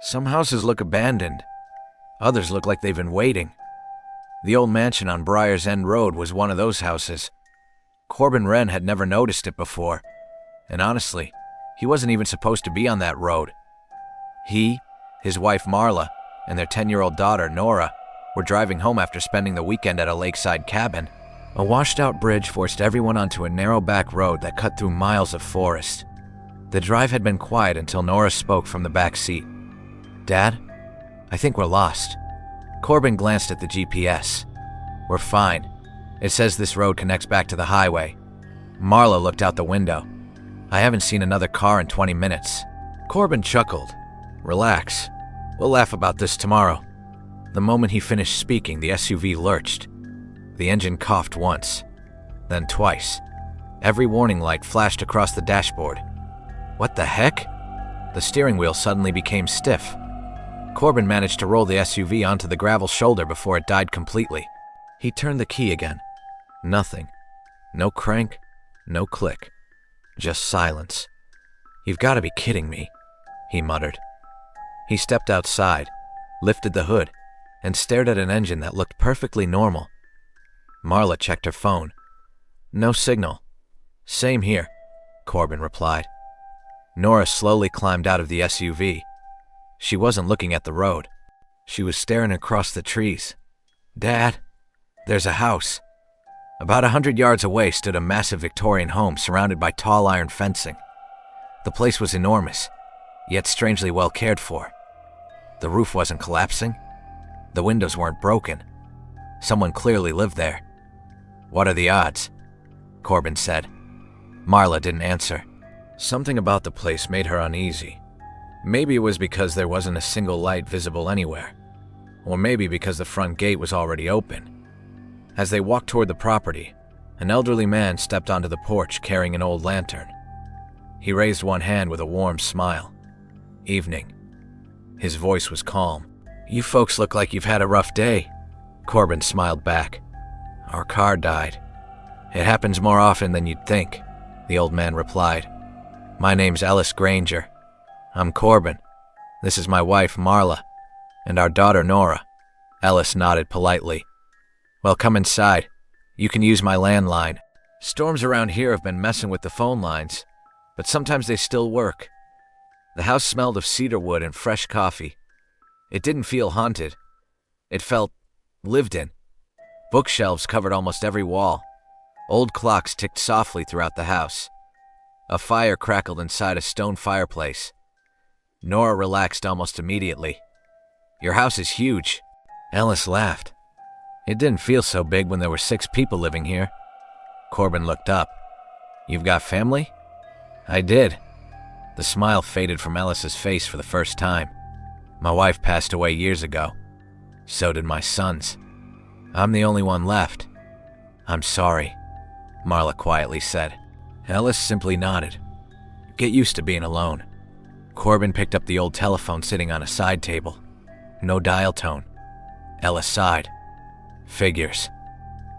Some houses look abandoned. Others look like they've been waiting. The old mansion on Briar's End Road was one of those houses. Corbin Wren had never noticed it before, and honestly, he wasn't even supposed to be on that road. He, his wife Marla, and their 10-year-old daughter Nora were driving home after spending the weekend at a lakeside cabin. A washed-out bridge forced everyone onto a narrow back road that cut through miles of forest. The drive had been quiet until Nora spoke from the back seat. "Dad, I think we're lost." Corbin glanced at the GPS. "We're fine. It says this road connects back to the highway." Marla looked out the window. "I haven't seen another car in 20 minutes. Corbin chuckled. "Relax. We'll laugh about this tomorrow." The moment he finished speaking, the SUV lurched. The engine coughed once, then twice. Every warning light flashed across the dashboard. What the heck? The steering wheel suddenly became stiff. Corbin managed to roll the SUV onto the gravel shoulder before it died completely. He turned the key again. Nothing. No crank, no click. Just silence. "You've got to be kidding me," he muttered. He stepped outside, lifted the hood, and stared at an engine that looked perfectly normal. Marla checked her phone. "No signal." "Same here," Corbin replied. Nora slowly climbed out of the SUV. She wasn't looking at the road. She was staring across the trees. "Dad, there's a house." About 100 yards away stood a massive Victorian home surrounded by tall iron fencing. The place was enormous, yet strangely well cared for. The roof wasn't collapsing. The windows weren't broken. Someone clearly lived there. "What are the odds?" Corbin said. Marla didn't answer. Something about the place made her uneasy. Maybe it was because there wasn't a single light visible anywhere, or maybe because the front gate was already open. As they walked toward the property, an elderly man stepped onto the porch carrying an old lantern. He raised one hand with a warm smile. "Evening." His voice was calm. "You folks look like you've had a rough day." Corbin smiled back. "Our car died. It happens more often than you'd think," the old man replied. "My name's Ellis Granger. I'm Corbin. This is my wife, Marla, and our daughter, Nora." Ellis nodded politely. "Well, come inside. You can use my landline. Storms around here have been messing with the phone lines, but sometimes they still work." The house smelled of cedar wood and fresh coffee. It didn't feel haunted. It felt lived in. Bookshelves covered almost every wall. Old clocks ticked softly throughout the house. A fire crackled inside a stone fireplace. Nora relaxed almost immediately. "Your house is huge." Ellis laughed. "It didn't feel so big when there were 6 people living here." Corbin looked up. "You've got family?" "I did." The smile faded from Ellis's face for the first time. "My wife passed away years ago. So did my sons. I'm the only one left." "I'm sorry," Marla quietly said. Ellis simply nodded. "Get used to being alone." Corbin picked up the old telephone sitting on a side table. No dial tone. Ellis sighed. "Figures.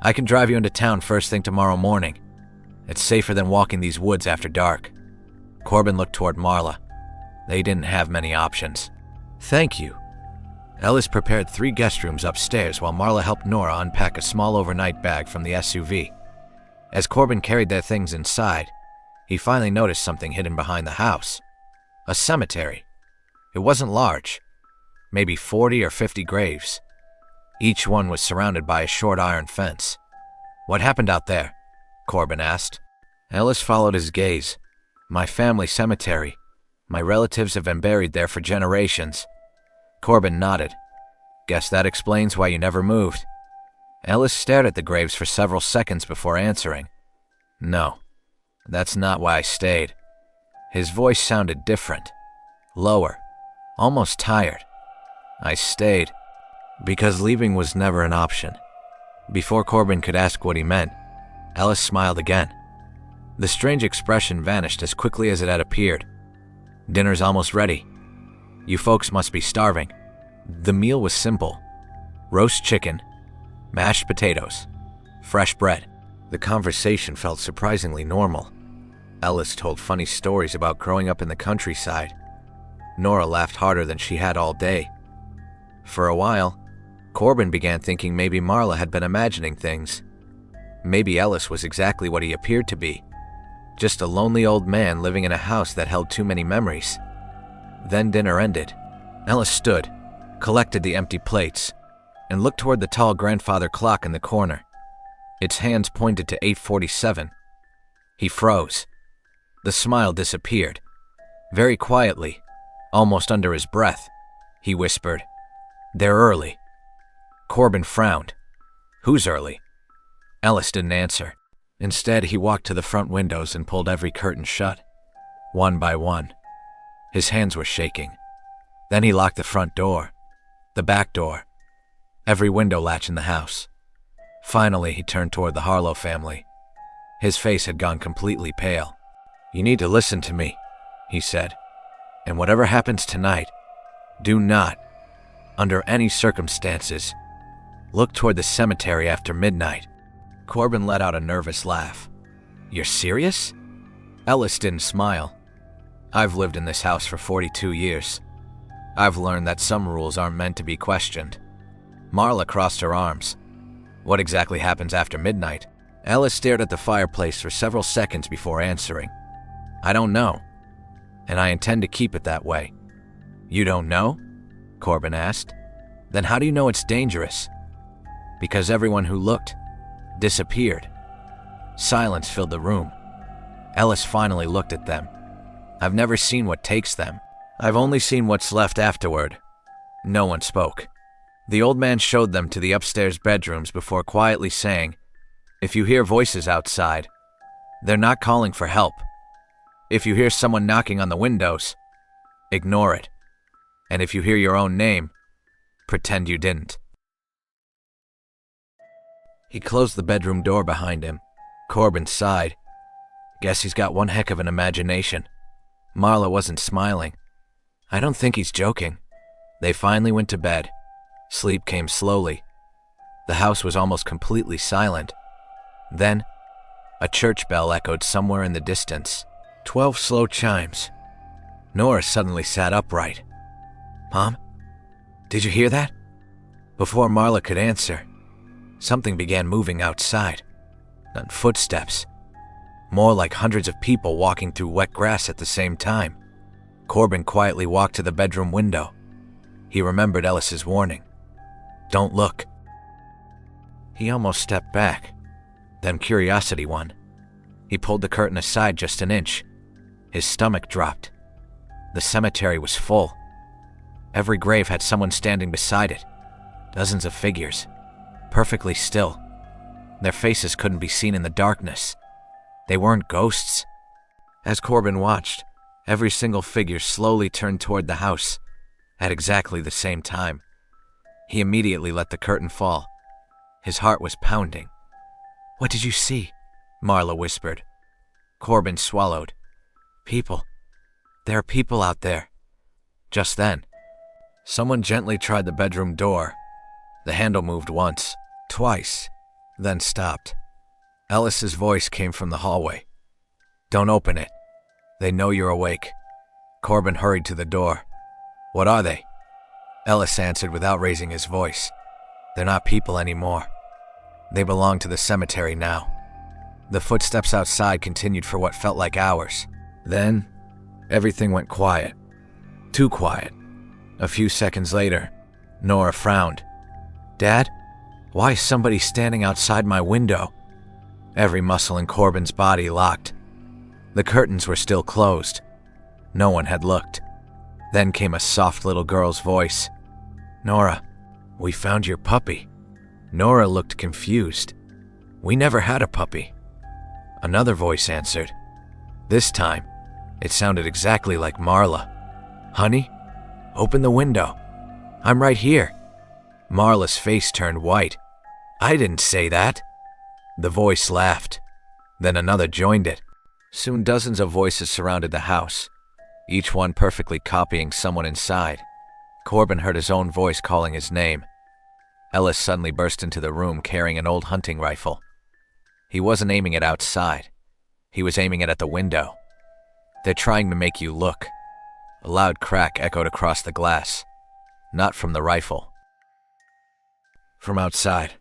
I can drive you into town first thing tomorrow morning. It's safer than walking these woods after dark." Corbin looked toward Marla. They didn't have many options. "Thank you." Ellis prepared 3 guest rooms upstairs while Marla helped Nora unpack a small overnight bag from the SUV. As Corbin carried their things inside, he finally noticed something hidden behind the house. A cemetery. It wasn't large. Maybe 40 or 50 graves. Each one was surrounded by a short iron fence. "What happened out there?" Corbin asked. Ellis followed his gaze. "My family cemetery. My relatives have been buried there for generations." Corbin nodded. "Guess that explains why you never moved." Ellis stared at the graves for several seconds before answering. "No, that's not why I stayed." His voice sounded different. Lower. Almost tired. "I stayed because leaving was never an option." Before Corbin could ask what he meant, Ellis smiled again. The strange expression vanished as quickly as it had appeared. "Dinner's almost ready. You folks must be starving." The meal was simple. Roast chicken, mashed potatoes, fresh bread. The conversation felt surprisingly normal. Ellis told funny stories about growing up in the countryside. Nora laughed harder than she had all day. For a while, Corbin began thinking maybe Marla had been imagining things. Maybe Ellis was exactly what he appeared to be, just a lonely old man living in a house that held too many memories. Then dinner ended. Ellis stood, collected the empty plates, and looked toward the tall grandfather clock in the corner. Its hands pointed to 8:47. He froze. The smile disappeared. Very quietly, almost under his breath, he whispered, "They're early." Corbin frowned. "Who's early?" Ellis didn't answer. Instead, he walked to the front windows and pulled every curtain shut, one by one. His hands were shaking. Then he locked the front door, the back door, every window latch in the house. Finally, he turned toward the Harlow family. His face had gone completely pale. "You need to listen to me," he said. "And whatever happens tonight, do not, under any circumstances, look toward the cemetery after midnight." Corbin let out a nervous laugh. "You're serious?" Ellis didn't smile. "I've lived in this house for 42 years. I've learned that some rules aren't meant to be questioned." Marla crossed her arms. "What exactly happens after midnight?" Ellis stared at the fireplace for several seconds before answering. "I don't know, and I intend to keep it that way." "You don't know?" Corbin asked. "Then how do you know it's dangerous?" "Because everyone who looked disappeared." Silence filled the room. Ellis finally looked at them. "I've never seen what takes them. I've only seen what's left afterward." No one spoke. The old man showed them to the upstairs bedrooms before quietly saying, "If you hear voices outside, they're not calling for help. If you hear someone knocking on the windows, ignore it. And if you hear your own name, pretend you didn't." He closed the bedroom door behind him. Corbin sighed. "Guess he's got one heck of an imagination." Marla wasn't smiling. "I don't think he's joking." They finally went to bed. Sleep came slowly. The house was almost completely silent. Then, a church bell echoed somewhere in the distance. 12 slow chimes. Nora suddenly sat upright. "Mom, did you hear that?" Before Marla could answer, something began moving outside. Not footsteps. More like hundreds of people walking through wet grass at the same time. Corbin quietly walked to the bedroom window. He remembered Ellis's warning. "Don't look." He almost stepped back. Then curiosity won. He pulled the curtain aside just an inch. His stomach dropped. The cemetery was full. Every grave had someone standing beside it. Dozens of figures. Perfectly still. Their faces couldn't be seen in the darkness. They weren't ghosts. As Corbin watched, every single figure slowly turned toward the house at exactly the same time. He immediately let the curtain fall. His heart was pounding. "What did you see?" Marla whispered. Corbin swallowed. "People. There are people out there." Just then, someone gently tried the bedroom door. The handle moved once, twice, then stopped. Ellis's voice came from the hallway. "Don't open it. They know you're awake." Corbin hurried to the door. "What are they?" Ellis answered without raising his voice. "They're not people anymore. They belong to the cemetery now." The footsteps outside continued for what felt like hours. Then, everything went quiet. Too quiet. A few seconds later, Nora frowned. "Dad, why is somebody standing outside my window?" Every muscle in Corbin's body locked. The curtains were still closed. No one had looked. Then came a soft little girl's voice. "Nora, we found your puppy." Nora looked confused. "We never had a puppy." Another voice answered. This time, it sounded exactly like Marla. "Honey, open the window. I'm right here." Marla's face turned white. "I didn't say that." The voice laughed. Then another joined it. Soon dozens of voices surrounded the house, each one perfectly copying someone inside. Corbin heard his own voice calling his name. Ellis suddenly burst into the room carrying an old hunting rifle. He wasn't aiming it outside. He was aiming it at the window. "They're trying to make you look. A loud crack echoed across the glass, not from the rifle. From outside,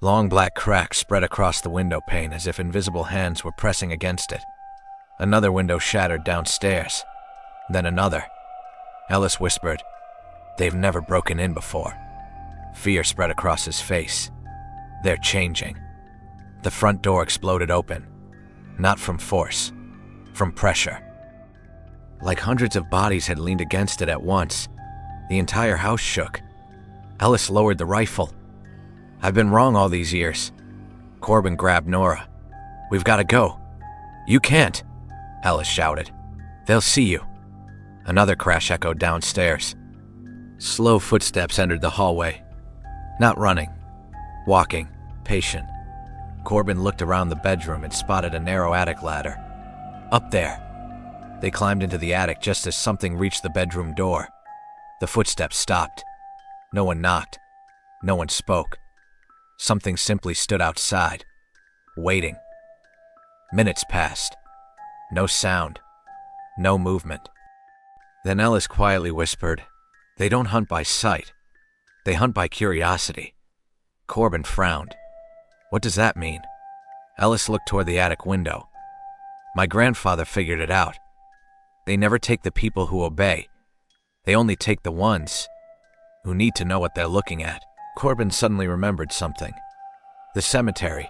long black cracks spread across the window pane as if invisible hands were pressing against it. Another window shattered downstairs, then another. Ellis whispered, "They've never broken in before." Fear spread across his face. They're changing. The front door exploded open, not from force, from pressure. Like hundreds of bodies had leaned against it at once, the entire house shook. Ellis lowered the rifle. "I've been wrong all these years." Corbin grabbed Nora. "We've got to go." "You can't," Ellis shouted. "They'll see you." Another crash echoed downstairs. Slow footsteps entered the hallway. Not running, walking, patient. Corbin looked around the bedroom and spotted a narrow attic ladder. Up there. They climbed into the attic just as something reached the bedroom door. The footsteps stopped. No one knocked. No one spoke. Something simply stood outside, waiting. Minutes passed. No sound. No movement. Then Ellis quietly whispered, "They don't hunt by sight. They hunt by curiosity." Corbin frowned. "What does that mean?" Ellis looked toward the attic window. "My grandfather figured it out. They never take the people who obey. They only take the ones who need to know what they're looking at." Corbin suddenly remembered something. "The cemetery.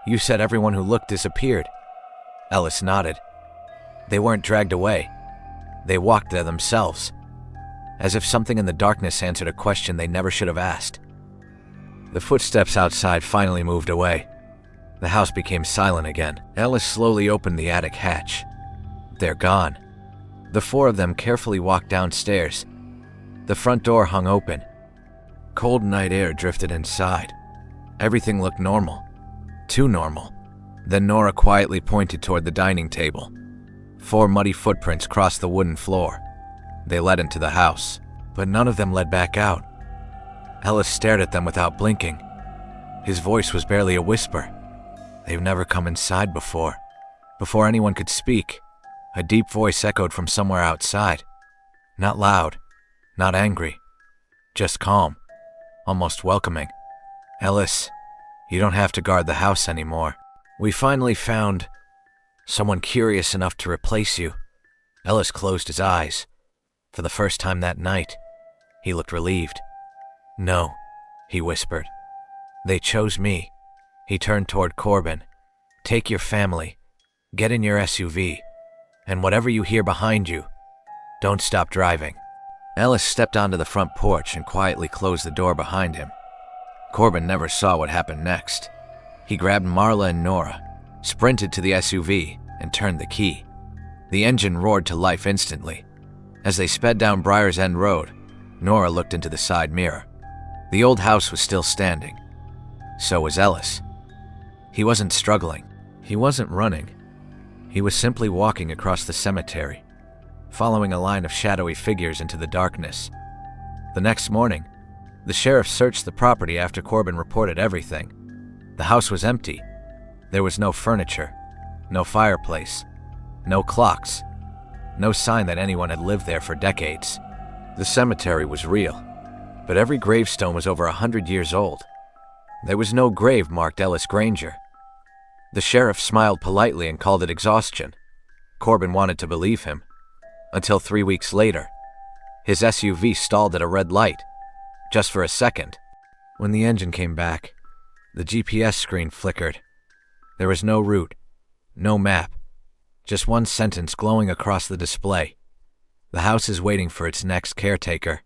You said everyone who looked disappeared." Ellis nodded. "They weren't dragged away. They walked there themselves, as if something in the darkness answered a question they never should have asked." The footsteps outside finally moved away. The house became silent again. Ellis slowly opened the attic hatch. They're gone. The four of them carefully walked downstairs. The front door hung open. Cold night air drifted inside. Everything looked normal. Too normal. Then Nora quietly pointed toward the dining table. 4 muddy footprints crossed the wooden floor. They led into the house, but none of them led back out. Ellis stared at them without blinking. His voice was barely a whisper. "They've never come inside before." Before anyone could speak, a deep voice echoed from somewhere outside. Not loud, not angry, just calm, almost welcoming. "Ellis, you don't have to guard the house anymore. We finally found someone curious enough to replace you." Ellis closed his eyes. For the first time that night, he looked relieved. "No," he whispered. "They chose me." He turned toward Corbin. "Take your family, get in your SUV, and whatever you hear behind you, don't stop driving." Ellis stepped onto the front porch and quietly closed the door behind him. Corbin never saw what happened next. He grabbed Marla and Nora, sprinted to the SUV, and turned the key. The engine roared to life instantly. As they sped down Briar's End Road, Nora looked into the side mirror. The old house was still standing. So was Ellis. He wasn't struggling. He wasn't running. He was simply walking across the cemetery, following a line of shadowy figures into the darkness. The next morning, the sheriff searched the property after Corbin reported everything. The house was empty. There was no furniture, no fireplace, no clocks, no sign that anyone had lived there for decades. The cemetery was real, but every gravestone was over 100 years old. There was no grave marked Ellis Granger. The sheriff smiled politely and called it exhaustion. Corbin wanted to believe him. Until 3 weeks later, his SUV stalled at a red light, just for a second. When the engine came back, the GPS screen flickered. There was no route, no map, just one sentence glowing across the display. "The house is waiting for its next caretaker."